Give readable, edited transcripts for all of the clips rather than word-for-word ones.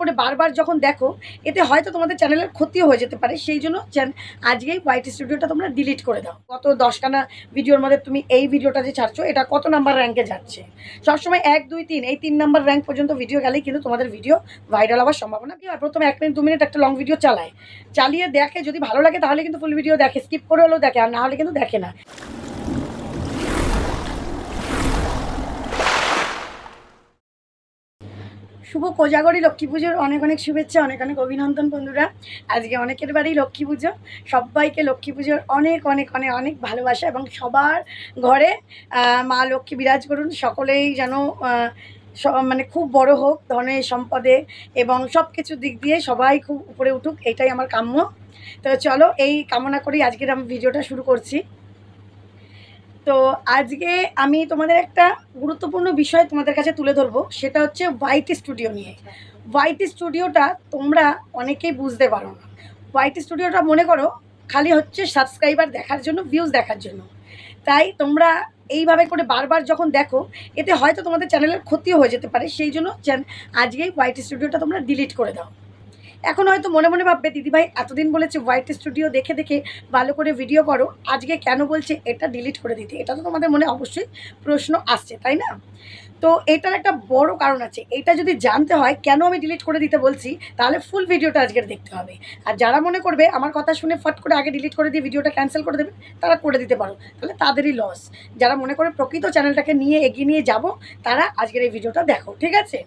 করে বারবার যখন দেখো এতে হয়তো তোমাদের চ্যানেলের ক্ষতিও হয়ে যেতে পারে। সেই জন্য আজকেই ওয়াইটি স্টুডিওটা তোমরা ডিলিট করে দাও। গত 10খানা ভিডিওর মধ্যে তুমি এই ভিডিওটা যে ছাড়ছো এটা কত নাম্বার র্যাঙ্কে যাচ্ছে? সবসময় 1, 2, 3 এই 3 নাম্বার র্যাঙ্ক পর্যন্ত ভিডিও গেলেই কিন্তু তোমাদের ভিডিও ভাইরাল হওয়ার সম্ভাবনা কি হয়, প্রথমে 1 মিনিট 2 মিনিট একটা লং ভিডিও চালিয়ে দেখে, যদি ভালো লাগে তাহলে কিন্তু ফুল ভিডিও দেখে, স্কিপ করে হলেও দেখে, আর না হলে কিন্তু দেখে না। শুভ কোজাগরী লক্ষ্মী পুজোর অনেক অনেক শুভেচ্ছা, অনেক অনেক অভিনন্দন বন্ধুরা। আজকে অনেকের বাড়ি লক্ষ্মী পুজো। সবাইকে লক্ষ্মী পুজোর অনেক অনেক অনেক অনেক ভালোবাসা, এবং সবার ঘরে মা লক্ষ্মী বিরাজ করুন। সকলেই যেন মানে খুব বড় হোক ধনে সম্পদে, এবং সব কিছু দিক দিয়ে সবাই খুব উপরে উঠুক, এটাই আমার কাম্য। তো চলো এই কামনা করি আজকের আমি ভিডিওটা শুরু করছি। তো আজকে আমি তোমাদের একটা গুরুত্বপূর্ণ বিষয় তোমাদের কাছে তুলে ধরবো, সেটা হচ্ছে ওয়াইটি স্টুডিও নিয়ে। ওয়াইটি স্টুডিওটা তোমরা অনেকেই বুঝতে পারো না। ওয়াইটি স্টুডিওটা মনে করো খালি হচ্ছে সাবস্ক্রাইবার দেখার জন্য, ভিউজ দেখার জন্য। তাই তোমরা এইভাবে করে বারবার যখন দেখো এতে হয়তো তোমাদের চ্যানেলের ক্ষতিও হয়ে যেতে পারে। সেই জন্য আজকেই ওয়াইটি স্টুডিওটা তোমরা ডিলিট করে দাও। এখন হয়তো মনে মনে ভাববে দিদিভাই এতদিন বলেছে ওয়াইটি স্টুডিও দেখে দেখে ভালো করে ভিডিও করো, আজকে কেন বলছে এটা ডিলিট করে দিতে? এটা তো তোমাদের মনে অবশ্যই প্রশ্ন আসছে, তাই না? তো এটার একটা বড় কারণ আছে। এটা যদি জানতে হয় কেন আমি ডিলিট করে দিতে বলছি, তাহলে ফুল ভিডিওটা আজকের দেখতে হবে। আর যারা মনে করবে আমার কথা শুনে ফট করে আগে ডিলিট করে দিয়ে ভিডিওটা ক্যান্সেল করে দেবে, তারা করে দিতে পারো, তাহলে তাদেরই লস। যারা মনে করে প্রকৃত চ্যানেলটাকে নিয়ে এগিয়ে নিয়ে যাব, তারা আজকের এই ভিডিওটা দেখো, ঠিক আছে?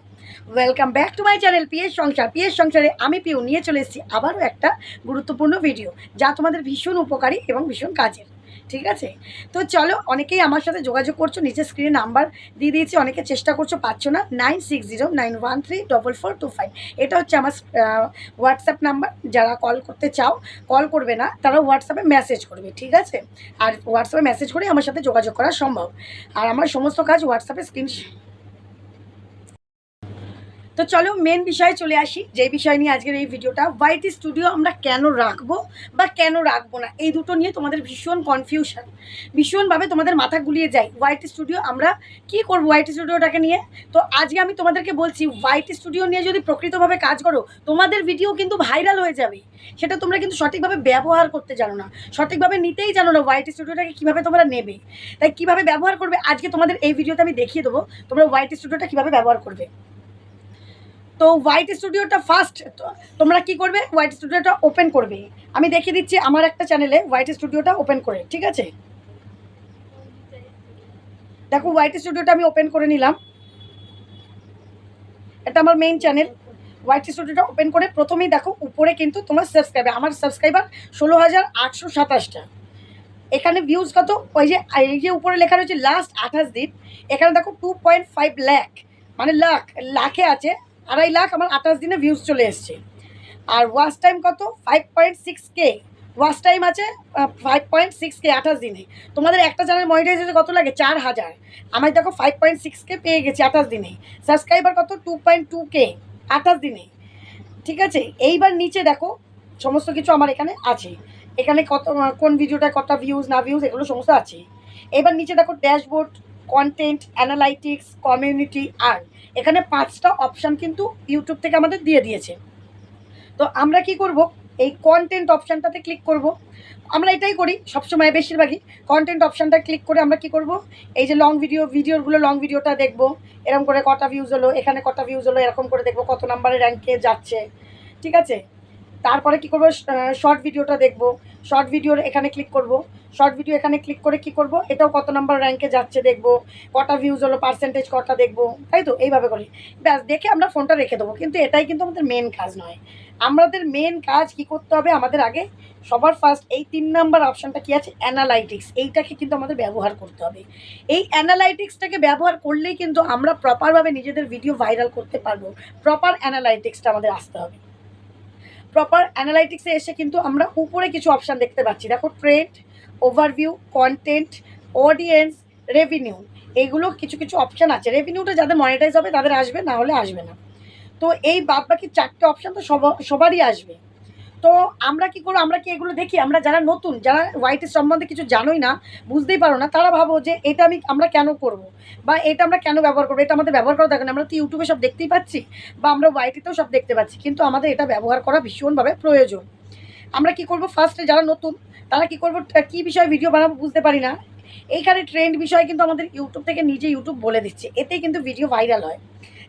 Welcome back to my channel PS সংসার। পিএস সংসারে আমি পিউ নিয়ে চলে এসেছি আবারও একটা গুরুত্বপূর্ণ ভিডিও, যা তোমাদের ভীষণ উপকারী এবং ভীষণ কাজের, ঠিক আছে? তো চলো, অনেকেই আমার সাথে যোগাযোগ করছো, নিচে স্ক্রিনে নাম্বার দিয়ে দিয়েছি, অনেকে চেষ্টা করছো পাচ্ছ না। 9609134425, এটা হচ্ছে আমার হোয়াটসঅ্যাপ নাম্বার। যারা কল করতে চাও কল করবে না, তারা হোয়াটসঅ্যাপে মেসেজ করবে, ঠিক আছে? আর হোয়াটসঅ্যাপে মেসেজ করে আমার সাথে যোগাযোগ করা সম্ভব। আর আমার সমস্ত কাজ হোয়াটসঅ্যাপে তো চলো মেন বিষয়ে চলে আসি, যে বিষয় নিয়ে আজকের এই ভিডিওটা। ওয়াইটি স্টুডিও আমরা কেন রাখবো বা কেন রাখবো না, এই দুটো নিয়ে তোমাদের ভীষণ কনফিউশন, ভীষণভাবে তোমাদের মাথা গুলিয়ে যায়। ওয়াইটি স্টুডিও আমরা কি করবো ওয়াইটি স্টুডিওটাকে নিয়ে? তো আজকে আমি তোমাদেরকে বলছি, ওয়াইটি স্টুডিও নিয়ে যদি প্রকৃতভাবে কাজ করো, তোমাদের ভিডিও কিন্তু ভাইরাল হয়ে যাবে। সেটা তোমরা কিন্তু সঠিকভাবে ব্যবহার করতে জানো না, সঠিকভাবে নিতেই জানো না ওয়াইটি স্টুডিওটাকে কীভাবে তোমরা নেবে। তাই কীভাবে ব্যবহার করবে আজকে তোমাদের এই ভিডিওতে আমি দেখিয়ে দেবো, তোমরা ওয়াইটি স্টুডিওটা কীভাবে ব্যবহার করবে। তো ওয়াইটি স্টুডিওটা ফার্স্ট তোমরা কি করবে, ওয়াইটি স্টুডিওটা ওপেন করবে। আমি দেখিয়ে দিচ্ছি আমার একটা চ্যানেলে ওয়াইটি স্টুডিওটা ওপেন করে, ঠিক আছে? দেখো ওয়াইটি স্টুডিওটা আমি ওপেন করে নিলাম, এটা আমার মেইন চ্যানেল। ওয়াইটি স্টুডিওটা ওপেন করে প্রথমেই দেখো উপরে কিন্তু তোমার সাবস্ক্রাইবার, আমার সাবস্ক্রাইবার 16,827টা। এখানে ভিউজ কত, ওই যে এই যে উপরে লেখা রয়েছে লাস্ট 28 দিন, এখানে দেখো 2.5 লাখ, মানে লাখে আছে, 2.5 লাখ আমার 28 দিনে ভিউজ চলে এসছে। আর ওয়াচ টাইম কত, 5.6K ওয়াচ টাইম আছে, 5.6K 28 দিনে। তোমাদের একটা চ্যানেল মনিটাইজেশন কত লাগে, 4,000, আমার দেখো 5.6K পেয়ে গেছি 28 দিনে। সাবস্ক্রাইবার কত, 2.2K 28 দিনে, ঠিক আছে? এইবার নিচে দেখো সমস্ত কিছু আমার এখানে আছে, এখানে কত কোন ভিডিওটা কত ভিউজ না ভিউজ এগুলো সমস্ত আছে। এবার নিচে দেখো ড্যাশবোর্ড, কন্টেন্ট, অ্যানালাইটিক্স, কমিউনিটি, আর এখানে 5টা অপশান কিন্তু ইউটিউব থেকে আমাদের দিয়ে দিয়েছে। তো আমরা কি করব, এই কন্টেন্ট অপশানটাতে ক্লিক করব। আমরা এটাই করি সবসময়, বেশিরভাগই কন্টেন্ট অপশানটা ক্লিক করে আমরা কি করব, এই যে ভিডিওগুলো লং ভিডিওটা দেখব, এরকম করে কটা ভিউজ হলো, এখানে কটা ভিউজ হলো, এরকম করে দেখব কত নাম্বারে র্যাঙ্কে যাচ্ছে, ঠিক আছে? তারপরে কি করব, শর্ট ভিডিওটা দেখব, শর্ট ভিডিওর এখানে ক্লিক করব, শর্ট ভিডিও এখানে ক্লিক করে কি করব, এটাও কত নাম্বার র্যাঙ্কে যাচ্ছে দেখব, কটা ভিউজ হলো, পার্সেন্টেজ কটা দেখব, তাই তো? এইভাবে করি, ব্যাস দেখে আমরা ফোনটা রেখে দেবো। কিন্তু এটাই কিন্তু আমাদের মেন কাজ নয়। আমাদের মেন কাজ কি করতে হবে, আমাদের আগে সবার ফার্স্ট এই 3 নাম্বার অপশানটা কি আছে, অ্যানালাইটিক্স, এইটাকে কিন্তু আমাদের ব্যবহার করতে হবে। এই অ্যানালাইটিক্সটাকে ব্যবহার করলেই কিন্তু আমরা প্রপারভাবে নিজেদের ভিডিও ভাইরাল করতে পারবো। প্রপার অ্যানালাইটিক্সটা আমাদের আসতে হবে। প্রপার অ্যানালাইটিক্সে এসে কিন্তু আমরা উপরে কিছু অপশান দেখতে পাচ্ছি, দেখো trend, overview, content, audience, revenue, এইগুলো কিছু কিছু অপশান আছে। রেভিনিউটা যাদের মনিটাইজ হবে তাদের আসবে, না হলে আসবে না। তো এই বাদ বাকি 4টে অপশান তো সবারই আসবে। তো আমরা কি করবো, আমরা কি এগুলো দেখি? আমরা যারা নতুন, যারা ওয়াইটির সম্বন্ধে কিছু জানোই না, বুঝতেই পারো না, তারা ভাবো যে এটা আমরা কেন করব, বা এটা আমরা কেন ব্যবহার করবো, এটা আমাদের ব্যবহার করা থাকে না, আমরা তো ইউটিউবে সব দেখতেই পাচ্ছি, বা আমরা ওয়াইটিতেও সব দেখতে পাচ্ছি, কিন্তু আমাদের এটা ব্যবহার করা ভীষণভাবে প্রয়োজন। আমরা কি করব, ফার্স্টে যারা নতুন তারা কি করবো, কী বিষয়ে ভিডিও বানাবো বুঝতে পারি না, এইখানে ট্রেন্ড বিষয় কিন্তু আমাদের ইউটিউব থেকে নিজে ইউটিউব বলে দিচ্ছে, এতেই কিন্তু ভিডিও ভাইরাল হয়।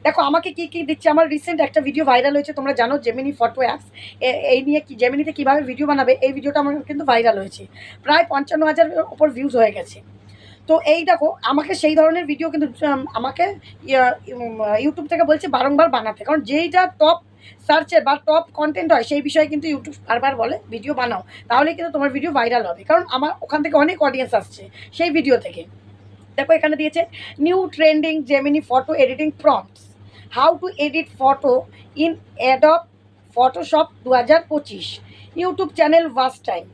দেখো আমাকে কী কী দিচ্ছে, আমার রিসেন্ট একটা ভিডিও ভাইরাল হয়েছে, তোমরা জানো জেমিনি ফটো অ্যাপস, এই নিয়ে কি জেমিনিতে কীভাবে ভিডিও বানাবে, এই ভিডিওটা আমার কিন্তু ভাইরাল হয়েছে, প্রায় 55,000-এর ওপর ভিউজ হয়ে গেছে। তো এই দেখো আমাকে সেই ধরনের ভিডিও কিন্তু আমাকে ইউটিউব থেকে বলছে বারংবার বানাতে, কারণ যেইটা টপ সার্চের বা টপ কন্টেন্ট হয় সেই বিষয়ে কিন্তু ইউটিউব বারবার বলে ভিডিও বানাও, তাহলে কিন্তু তোমার ভিডিও ভাইরাল হবে, কারণ আমার ওখান থেকে অনেক অডিয়েন্স আসছে সেই ভিডিও থেকে। দেখো এখানে দিয়েছে new trending Gemini photo editing prompts, how to edit photo in Adobe Photoshop 2025, YouTube channel watch time.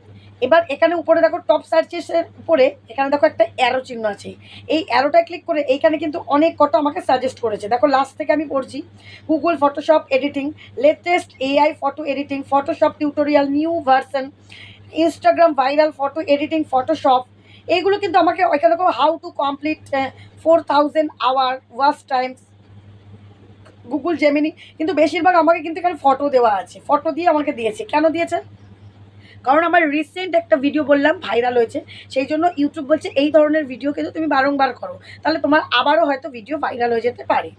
এবার এখানে উপরে দেখো টপ সার্চেসের উপরে এখানে দেখো একটা অ্যারো চিহ্ন আছে, এই অ্যারোটা ক্লিক করে এইখানে কিন্তু অনেক কটা আমাকে সাজেস্ট করেছে। দেখো লাস্ট থেকে আমি পড়ছি, Google Photoshop editing, latest AI photo editing, Photoshop tutorial new version, Instagram viral photo editing Photoshop, এইগুলো কিন্তু আমাকে ওইখানে দেখো how to complete 4,000 hour watch times Google Gemini, কিন্তু বেশিরভাগ আমাকে কিন্তু এখানে ফটো দেওয়া আছে, ফটো দিয়ে আমাকে দিয়েছে। কেন দিয়েছে? কারণ আমার রিসেন্ট একটা ভিডিও বললাম ভাইরাল হয়েছে, সেই জন্য ইউটিউব বলছে এই ধরনের ভিডিও কিন্তু তুমি বারংবার করো, তাহলে তোমার আবারও হয়তো ভিডিও ভাইরাল হয়ে যেতে পারে।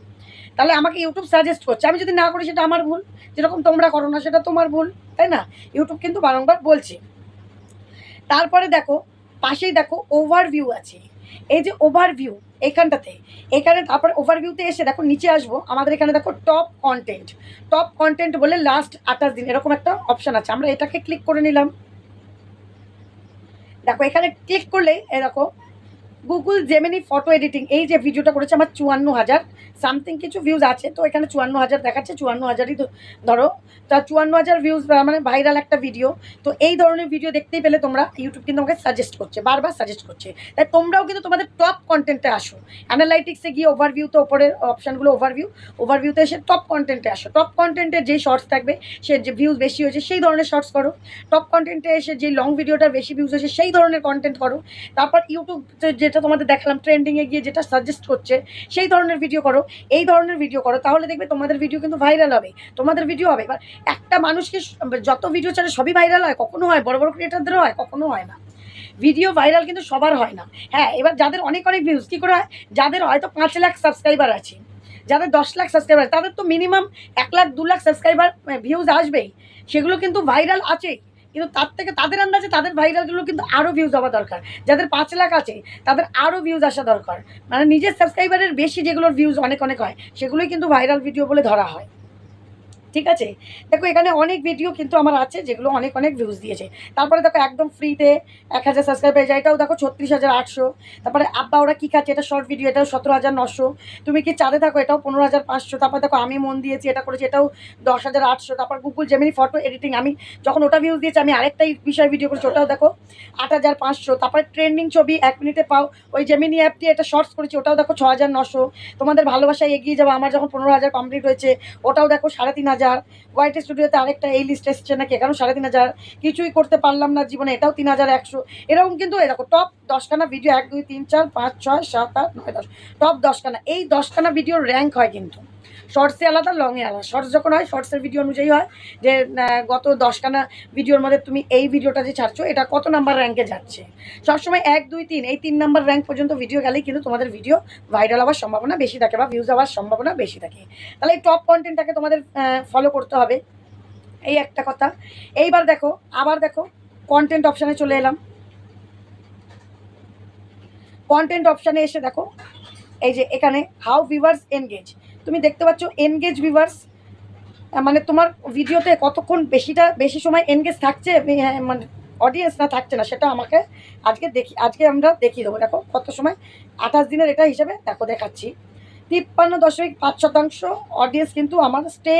তাহলে আমাকে ইউটিউব সাজেস্ট করছে, আমি যদি না করি সেটা আমার ভুল, যেরকম তোমরা করো না সেটা তোমার ভুল, তাই না? ইউটিউব কিন্তু বারংবার বলছে। তারপরে দেখো পাশেই দেখো ওভারভিউ আছে, এই যে ওভারভিউ এইখানটাতে, এখানে তারপরে ওভারভিউতে এসে দেখো নিচে আসবো, আমাদের এখানে দেখো টপ কন্টেন্ট বলে লাস্ট 28 দিন এরকম একটা অপশান আছে, আমরা এটাকে ক্লিক করে নিলাম। দেখো এখানে ক্লিক করলে দেখো গুগল জেমিনি ফটো এডিটিং, এই যে ভিডিওটা করেছে আমার 54,000 সামথিং কিছু ভিউজ আছে, তো এখানে 54,000 দেখাচ্ছে, 54,000ই ধরো, তা 54,000 ভিউজ মানে ভাইরাল একটা ভিডিও। তো এই ধরনের ভিডিও দেখতেই পেলে তোমরা, ইউটিউব কিন্তু আমাকে সাজেস্ট করছে, বারবার সাজেস্ট করছে, তাই তোমরাও কিন্তু তোমাদের টপ কন্টেন্টে আসো, অ্যানালাইটিক্সে গিয়ে ওভারভিউতে ওপরের অপশানগুলো ওভারভিউতে এসে টপ কন্টেন্টে আসো, টপ কন্টেন্টের যেই শর্টস থাকবে, সে যে ভিউজ বেশি হয়েছে সেই ধরনের শর্টস করো, টপ কন্টেন্টে এসে যে লং ভিডিওটার বেশি ভিউজ হয়েছে সেই ধরনের কন্টেন্ট করো, তারপর ইউটিউব যেটা তোমাদের দেখালাম ট্রেন্ডিংয়ে গিয়ে যেটা সাজেস্ট করছে সেই ধরনের ভিডিও করো, এই ধরনের ভিডিও করো, তাহলে দেখবে তোমাদের ভিডিও কিন্তু ভাইরাল হবে, তোমাদের ভিডিও হবে। এবার একটা মানুষকে যত ভিডিও ছাড়ে সবই ভাইরাল হয়? কখনো হয়? বড় বড় ক্রিয়েটারদেরও হয়? কখনো হয় না। ভিডিও ভাইরাল কিন্তু সবার হয় না। হ্যাঁ, এবার যাদের অনেক ভিউজ কী করে হয়, যাদের হয়তো 5 লাখ সাবস্ক্রাইবার আছে, যাদের 10 লাখ সাবস্ক্রাইবার, তাদের তো minimum 1 lakh 2 lakh subscriber views আসবেই, সেগুলো কিন্তু ভাইরাল আছেই, কিন্তু তার থেকে তাদের আন্দাজে তাদের ভাইরালগুলো কিন্তু আরও ভিউজ হওয়া দরকার। যাদের 5 লাখ আছে তাদের আরও ভিউজ আসা দরকার, মানে নিজের সাবস্ক্রাইবারের বেশি যেগুলোর ভিউজ অনেক হয় সেগুলোই কিন্তু ভাইরাল ভিডিও বলে ধরা হয়। ঠিক আছে, দেখো এখানে অনেক ভিডিও কিন্তু আমার আছে যেগুলো অনেক ভিউজ দিয়েছে। তারপরে দেখো একদম ফ্রিতে 1,000 সাবস্ক্রাইব পেয়ে যায়, এটাও দেখো 36,800। তারপরে আব্বা ওরা কী খাচ্ছে, এটা শর্ট ভিডিও, এটাও 17,900। তুমি কি চাঁদে থাকো, এটাও 15,500। তারপর দেখো আমি মন দিয়েছি, এটা করেছি, এটাও 10,800। তারপর গুগল জেমিনি ফটো এডিটিং, আমি যখন ওটা ভিউজ দিয়েছি আমি আরেকটাই বিষয় ভিডিও করেছি, ওটাও দেখো 8,500। তারপরে ট্রেন্ডিং ছবি 1 মিনিটে পাও, ওই জেমিনি অ্যাপ দিয়ে এটা শর্টস করেছি, ওটাও দেখো 6,900। তোমাদের ভালোবাসায় এগিয়ে যাবো, আমার যখন 15,000 কমপ্লিট হয়েছে, ওটাও দেখো 3,500। ওয়াইটি স্টুডিওতে আরেকটা এই লিস্ট এসছে নাকি, এখানেও 3,500। কিছুই করতে পারলাম না জীবনে, এটাও 3,100। এরকম কিন্তু এই দেখো টপ 10খানা ভিডিও, 1 2 3 4 5 6 7 8 9 10, টপ 10খানা, এই 10খানা ভিডিওর র্যাঙ্ক হয় কিন্তু শর্টসে আলাদা, লংয়ে আলাদা। শর্টস যখন হয় শর্টসের ভিডিও অনুযায়ী হয় যে গত 10খানা ভিডিওর মধ্যে তুমি এই ভিডিওটা যে ছাড়ছো এটা কত নাম্বার র্যাঙ্কে যাচ্ছে। সবসময় 1 2 3 এই 3 নাম্বার র্যাঙ্ক পর্যন্ত ভিডিও গেলেই কিন্তু তোমাদের ভিডিও ভাইরাল হওয়ার সম্ভাবনা বেশি থাকে বা ভিউজ হওয়ার সম্ভাবনা বেশি থাকে। তাহলে এই টপ কন্টেন্টটাকে তোমাদের ফলো করতে হবে, এই একটা কথা। এইবার দেখো আবার দেখো কন্টেন্ট অপশানে চলে এলাম। কন্টেন্ট অপশানে এসে দেখো এই যে এখানে হাউ ভিউয়ার্স এনগেজ, তুমি দেখতে পাচ্ছ এনগেজ ভিউয়ার্স, মানে তোমার ভিডিওতে কতক্ষণ বেশি সময় এনগেজ থাকছে, মানে অডিয়েন্স না থাকছে না, সেটা আমাকে আজকে আমরা দেখিয়ে দেবো। দেখো কত সময়, 28 দিনের এটা হিসেবে দেখো দেখাচ্ছি। 53.5% অডিয়েন্স কিন্তু আমার স্টে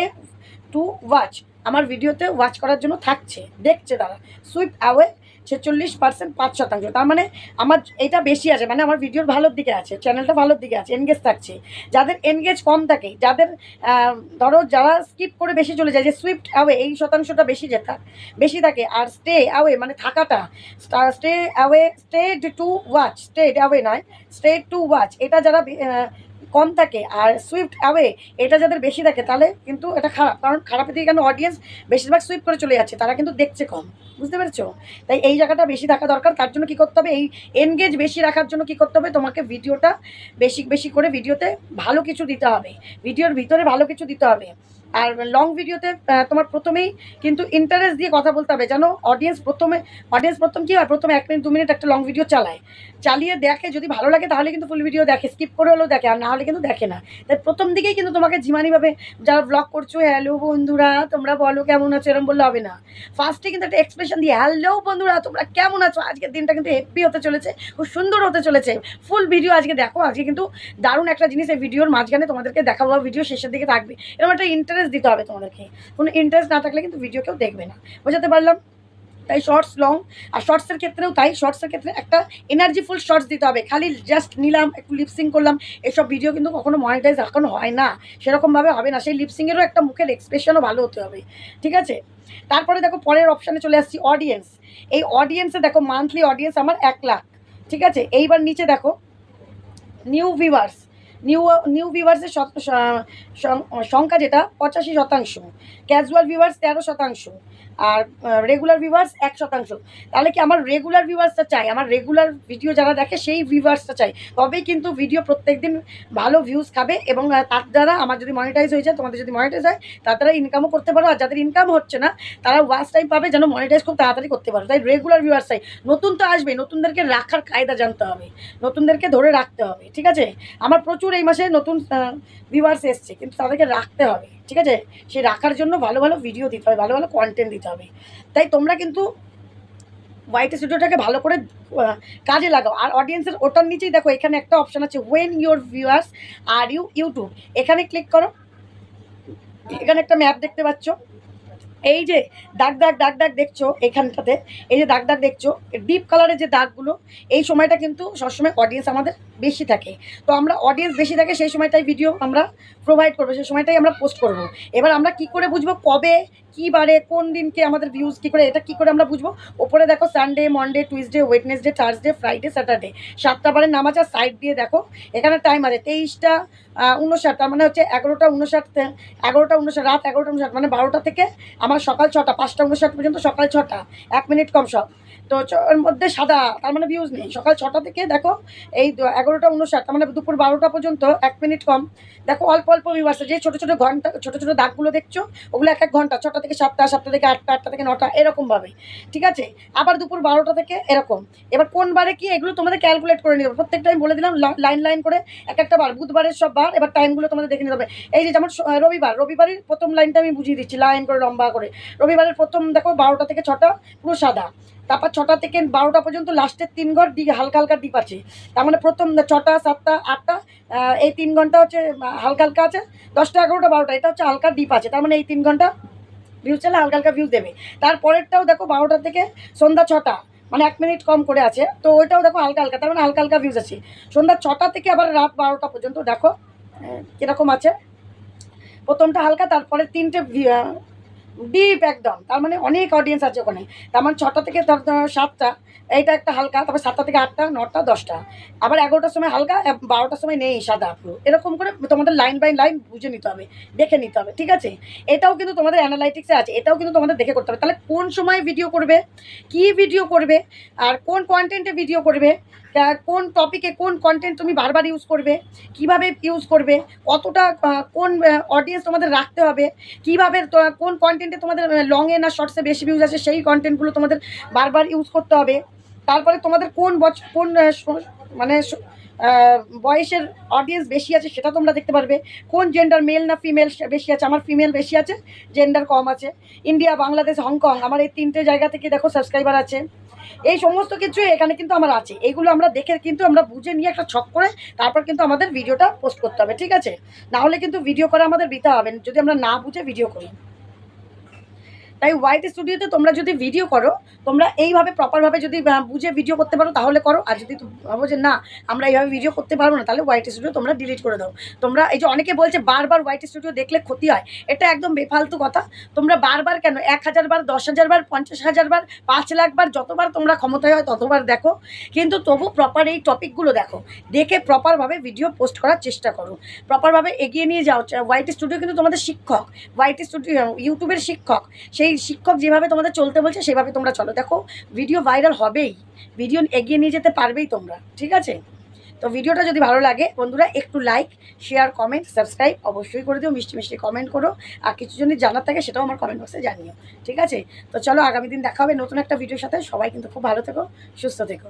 টু ওয়াচ, আমার ভিডিওতে ওয়াচ করার জন্য থাকছে, দেখছে তারা। Sweep away 46% 5%। তার মানে আমার এটা বেশি আছে, মানে আমার ভিডিওর ভালোর দিকে আছে, চ্যানেলটা ভালোর দিকে আছে, এনগেজ থাকছে। যাদের এনগেজ কম থাকে, যাদের ধরো যারা স্কিপ করে বেশি চলে যায়, যে সুইফট অ্যাওয়ে এই শতাংশটা বেশি থাকে, আর স্টে অ্যাওয়ে মানে থাকাটা, stay away, stayed to watch, stayed away নয়, স্টেড টু ওয়াচ, এটা যারা কম থাকে, আর সুইফট অ্যাওয়ে এটা যাদের বেশি থাকে, তাহলে কিন্তু এটা খারাপ। কারণ খারাপের দিকে কেন, অডিয়েন্স বেশিরভাগ সুইফট করে চলে যাচ্ছে, তারা কিন্তু দেখছে কম, বুঝতে পেরেছো? তাই এই জায়গাটা বেশি থাকা দরকার। তার জন্য কী করতে হবে, এই এনগেজ বেশি রাখার জন্য কী করতে হবে, তোমাকে ভিডিওটা বেশি করে ভিডিওতে ভালো কিছু দিতে হবে, ভিডিওর ভিতরে ভালো কিছু দিতে হবে। আর লং ভিডিওতে তোমার প্রথমেই কিন্তু ইন্টারেস্ট দিয়ে কথা বলতে হবে, যেন অডিয়েন্স প্রথম কী হয়, প্রথমে 1 মিনিট 2 মিনিট একটা লং ভিডিও চালিয়ে দেখে, যদি ভালো লাগে তাহলে কিন্তু ফুল ভিডিও দেখে, স্কিপ করে হলেও দেখে, আর না হলে কিন্তু দেখে না। তাই প্রথম দিকেই কিন্তু তোমাকে ঝিমানিভাবে, যারা ব্লগ করছো, হ্যালো বন্ধুরা তোমরা বলো কেমন আছো, এরকম বললে হবে না। ফার্স্টে কিন্তু একটা এক্সপ্রেশন দিয়ে, হ্যালো বন্ধুরা তোমরা কেমন আছো, আজকের দিনটা কিন্তু হেপি হতে চলেছে, খুব সুন্দর হতে চলেছে, ফুল ভিডিও আজকে দেখো, আজকে কিন্তু দারুণ একটা জিনিস এই ভিডিওর মাঝখানে তোমাদেরকে দেখাবো, ভিডিও শেষের দিকে থাকবে, এরকম একটা ইন্টারেস্ট দিতে হবে তোমাদেরকে। কোনো ইন্টারেস্ট না থাকলে কিন্তু ভিডিও কেউ দেখবে না, বোঝাতে পারলাম? তাই শর্টস লং, আর শর্টসের ক্ষেত্রেও তাই, শর্টসের ক্ষেত্রে একটা এনার্জিফুল শর্টস দিতে হবে। খালি জাস্ট নিলাম, একটু লিপসিং করলাম, এসব ভিডিও কিন্তু কখনো মনিটাইজ এখনো হয় না, সেরকমভাবে হবে না। সেই লিপসিংয়েরও একটা মুখের এক্সপ্রেশনও ভালো হতে হবে, ঠিক আছে? তারপরে দেখো পরের অপশানে চলে আসছি, অডিয়েন্স। এই অডিয়েন্সে দেখো মান্থলি অডিয়েন্স আমার 1 লাখ, ঠিক আছে? এইবার নিচে দেখো নিউ ভিউয়ার্স, নিউ ভিউয়ার্সের সংখ্যা যেটা 85%, ক্যাজুয়াল ভিউয়ার্স 13%, আর রেগুলার ভিউয়ার্স 1%। তাহলে কি আমার রেগুলার ভিউয়ার্সটা চাই, আমার রেগুলার ভিডিও যারা দেখে সেই ভিউয়ার্সটা চাই, তবেই কিন্তু ভিডিও প্রত্যেক দিন ভালো ভিউজ খাবে, এবং তার দ্বারা আমার যদি মনিটাইজ হয়ে যায়, তোমাদের যদি মনিটাইজ হয়, তার দ্বারা ইনকামও করতে পারো, আর যাদের ইনকাম হচ্ছে না তারা ওয়াচ টাইম পাবে, যেন মনিটাইজ খুব তাড়াতাড়ি করতে পারো। তাই রেগুলার ভিউয়ার্স চাই। নতুন তো আসবে, নতুনদেরকে রাখার কায়দা জানতে হবে, নতুনদেরকে ধরে রাখতে হবে, ঠিক আছে? আমার প্রচুর এই মাসে নতুন ভিউয়ার্স এসছে, কিন্তু তাদেরকে রাখতে হবে, ঠিক আছে? সেই রাখার জন্য ভালো ভালো ভিডিও দিতে হবে, ভালো ভালো কন্টেন্ট দিতে হবে। তাই তোমরা কিন্তু ওয়াইটি স্টুডিওটাকে ভালো করে কাজে লাগাও। আর অডিয়েন্সের ওটার নিচেই দেখো এখানে একটা অপশান আছে, when your viewers are YouTube, এখানে ক্লিক করো। এখানে একটা ম্যাপ দেখতে পাচ্ছ, এই যে দাগ দাগ দেখছো এখানটাতে, এই যে দাগ দেখছো, ডিপ কালারের যে দাগগুলো, এই সময়টা কিন্তু সবসময় অডিয়েন্স আমাদের বেশি থাকে। তো আমরা অডিয়েন্স বেশি থাকে সেই সময়টাই ভিডিও আমরা প্রোভাইড করবো, সেই সময়টাই আমরা পোস্ট করবো। এবার আমরা কি করে বুঝবো কবে, কী বারে, কোন দিনকে আমাদের ভিউজ কী করে, এটা কী করে আমরা বুঝবো? ওপরে দেখো Sunday, Monday, Tuesday, Wednesday, Thursday, Friday, Saturday, 7টা বারের নাম আছে। সাইড দিয়ে দেখো এখানে টাইম আছে 23টা 59, তার মানে হচ্ছে 11টা 59, রাত 11টা 59, মানে 12টা থেকে আমার সকাল 6টা, 5টা 59 পর্যন্ত, সকাল 6টা, 1 মিনিট কম সব। তো এর মধ্যে সাদা, তার মানে ভিউজ নেই। সকাল 6টা থেকে দেখো এই 11টা 59, তার মানে দুপুর 12টা পর্যন্ত 1 মিনিট কম। দেখো অল্প ভিউ আসছে, যে ছোটো ঘন্টা, ছোটো দাগগুলো দেখছো, ওগুলো 1 ঘন্টা, 6টা থেকে 7টা, 7টা থেকে 8টা, 8টা থেকে 9টা, এরকমভাবে, ঠিক আছে? আবার দুপুর 12টা থেকে এরকম। এবার কোন বারে কি, এগুলো তোমাদের ক্যালকুলেট করে নিতে হবে। প্রত্যেকটা আমি বলে দিলাম লাইন করে, একটা বার, বুধবারের সব বার। এবার টাইমগুলো তোমাদের দেখে নিতে হবে। এই যে যেমন রবিবারের প্রথম লাইনটা আমি বুঝিয়ে দিচ্ছি, লাইন করে লম্বা করে। রবিবারের প্রথম দেখো 12টা থেকে 6টা পুরো সাদা, তারপর 6টা থেকে 12টা পর্যন্ত লাস্টের 3 ঘর হালকা ডিপ আছে। তার মানে প্রথম 6টা, 7টা, 8টা, এই 3 ঘন্টা হচ্ছে হালকা আছে। 10টা, 11টা, 12টা এটা হচ্ছে হালকা ডিপ আছে, তার মানে এই 3 ঘন্টা ভিউজ চাইলে হালকা ভিউজ দেবে। তারপরেরটাও দেখো 12টা থেকে সন্ধ্যা 6টা, মানে 1 মিনিট কম করে আছে, তো ওইটাও দেখো হালকা, তার মানে হালকা ভিউজ আছে। সন্ধ্যা 6টা থেকে আবার রাত 12টা পর্যন্ত দেখো কীরকম আছে। প্রথমটা হালকা, তারপরে 3টে ডিপ একদম, তার মানে অনেক অডিয়েন্স আছে ওখানে। তার মানে 6টা থেকে 7টা এইটা একটা হালকা, তারপর 7টা থেকে 8টা, 9টা, 10টা, আবার 11টার সময় হালকা, 12টার সময় নেই সাদা পুরো। এরকম করে তোমাদের লাইন বাই লাইন বুঝে নিতে হবে, দেখে নিতে হবে, ঠিক আছে? এটাও কিন্তু তোমাদের অ্যানালাইটিক্সে আছে, এটাও কিন্তু তোমাদের দেখে করতে হবে। তাহলে কোন সময় ভিডিও করবে, কি ভিডিও করবে, আর কোন কন্টেন্টে ভিডিও করবে, কোন টপিকে কোন কন্টেন্ট তুমি বারবার ইউজ করবে, কিভাবে ইউজ করবে, কতটা কোন অডিয়েন্স তোমাদের রাখতে হবে, কিভাবে কোন কন্টেন্টে তোমাদের লংয়ে না শর্টসে বেশি ভিউজ আছে, সেই কন্টেন্টগুলো তোমাদের বারবার ইউজ করতে হবে। তারপরে তোমাদের কোন মানে বয়সের অডিয়েন্স বেশি আছে সেটা তোমরা দেখতে পারবে। কোন জেন্ডার, মেল না ফিমেল বেশি আছে, আমার ফিমেল বেশি আছে, জেন্ডার কম আছে। ইন্ডিয়া, বাংলাদেশ, হংকং, আমার এই 3টে জায়গা থেকে দেখো সাবস্ক্রাইবার আছে। এই সমস্ত কিছু এখানে কিন্তু আমার আছে, এইগুলো আমরা দেখে কিন্তু আমরা বুঝে নিয়ে একটা ছক করে তারপর কিন্তু আমাদের ভিডিওটা পোস্ট করতে হবে, ঠিক আছে? না হলে কিন্তু ভিডিও করা আমাদের বৃথা হবে যদি আমরা না বুঝে ভিডিও করি। তাই হোয়াইট স্টুডিওতে তোমরা যদি ভিডিও করো, তোমরা এইভাবে প্রপারভাবে যদি বুঝে ভিডিও করতে পারো তাহলে করো। আর যদি ভাবো যে না আমরা এইভাবে ভিডিও করতে পারবো না, তাহলে হোয়াইট স্টুডিও তোমরা ডিলিট করে দাও। তোমরা এই যে অনেকে বলছে বারবার হোয়াইট স্টুডিও দেখলে ক্ষতি হয়, এটা একদম বেফালতু কথা। তোমরা বারবার কেন, 1000 বার, 10,000 বার, 50,000 বার, 5 লাখ বার, যতবার তোমরা ক্ষমতায় হয় ততবার দেখো, কিন্তু তবু প্রপার এই টপিকগুলো দেখো, দেখে প্রপারভাবে ভিডিও পোস্ট করার চেষ্টা করো, প্রপারভাবে এগিয়ে নিয়ে যাও। হোয়াইট স্টুডিও কিন্তু তোমাদের শিক্ষক, হোয়াইট স্টুডিও ইউটিউবের শিক্ষক। সেই শিক্ষক যেভাবে তোমাদের চলতে বলছে সেভাবে তোমরা চলো, দেখো ভিডিও ভাইরাল হবেই, ভিডিও এগিয়ে নিয়ে যেতে পারবেই তোমরা, ঠিক আছে? তো ভিডিওটা যদি ভালো লাগে বন্ধুরা, একটু লাইক, শেয়ার, কমেন্ট, সাবস্ক্রাইব অবশ্যই করে দিও, মিষ্টি মিষ্টি কমেন্ট করো। আর কিছু যদি জানার থাকে সেটাও আমার কমেন্ট বক্সে জানিও, ঠিক আছে? তো চলো আগামী দিন দেখা হবে নতুন একটা ভিডিওর সাথে। সবাই কিন্তু খুব ভালো থেকো, সুস্থ থেকো।